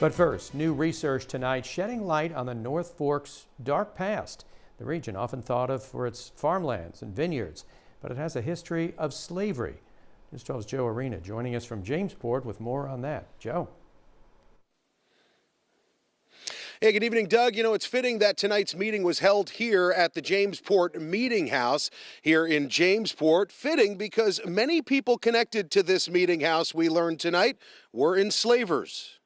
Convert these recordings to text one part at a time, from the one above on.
But first, new research tonight shedding light on the North Fork's dark past. The region often thought of for its farmlands and vineyards, but it has a history of slavery. News 12's Joe Arena joining us from Jamesport with more on that. Joe. Hey, good evening, Doug. You know, it's fitting that tonight's meeting was held here at the Jamesport Meeting House here in Jamesport. Fitting because many people connected to this meeting house, we learned tonight, were enslavers.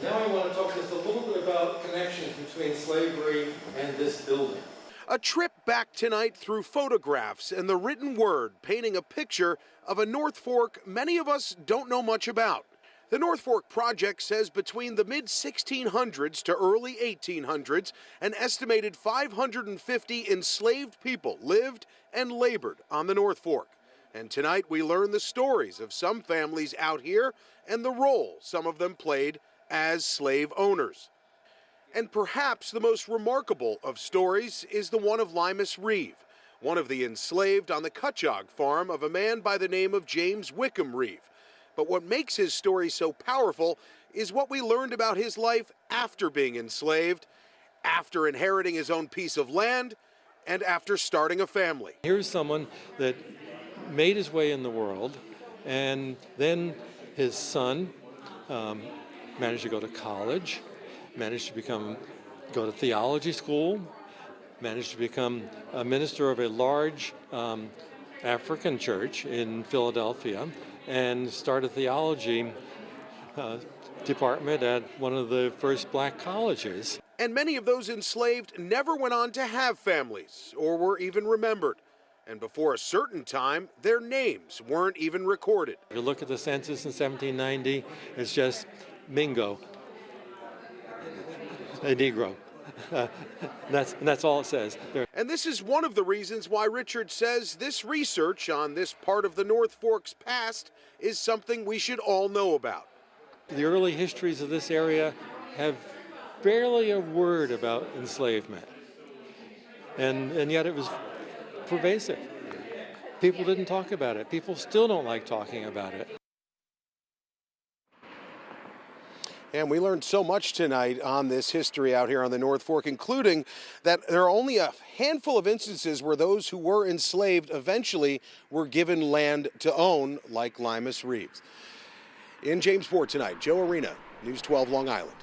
Now I want to talk just a little bit about connections between slavery and this building. A trip back tonight through photographs and the written word painting a picture of a North Fork many of us don't know much about. The North Fork Project says between the mid-1600s to early 1800s, an estimated 550 enslaved people lived and labored on the North Fork. And tonight we learn the stories of some families out here and the role some of them played as slave owners. And perhaps the most remarkable of stories is the one of Limas Reeve, one of the enslaved on the Cutchogue farm of a man by the name of James Wickham Reeve. But what makes his story so powerful is what we learned about his life after being enslaved, after inheriting his own piece of land, and after starting a family. Here's someone that made his way in the world, and then his son managed to go to college, managed to go to theology school, managed to become a minister of a large African church in Philadelphia, and start a theology department at one of the first black colleges. And many of those enslaved never went on to have families or were even remembered. And before a certain time, their names weren't even recorded. If you look at the census in 1790, it's just Mingo, a Negro. That's all it says. And this is one of the reasons why Richard says this research on this part of the North Fork's past is something we should all know about. The early histories of this area have barely a word about enslavement, and yet it was pervasive. People didn't talk about it. People still don't like talking about it. And we learned so much tonight on this history out here on the North Fork, including that there are only a handful of instances where those who were enslaved eventually were given land to own, like Limas Reeves. In Jamesport tonight, Joe Arena, News 12 Long Island.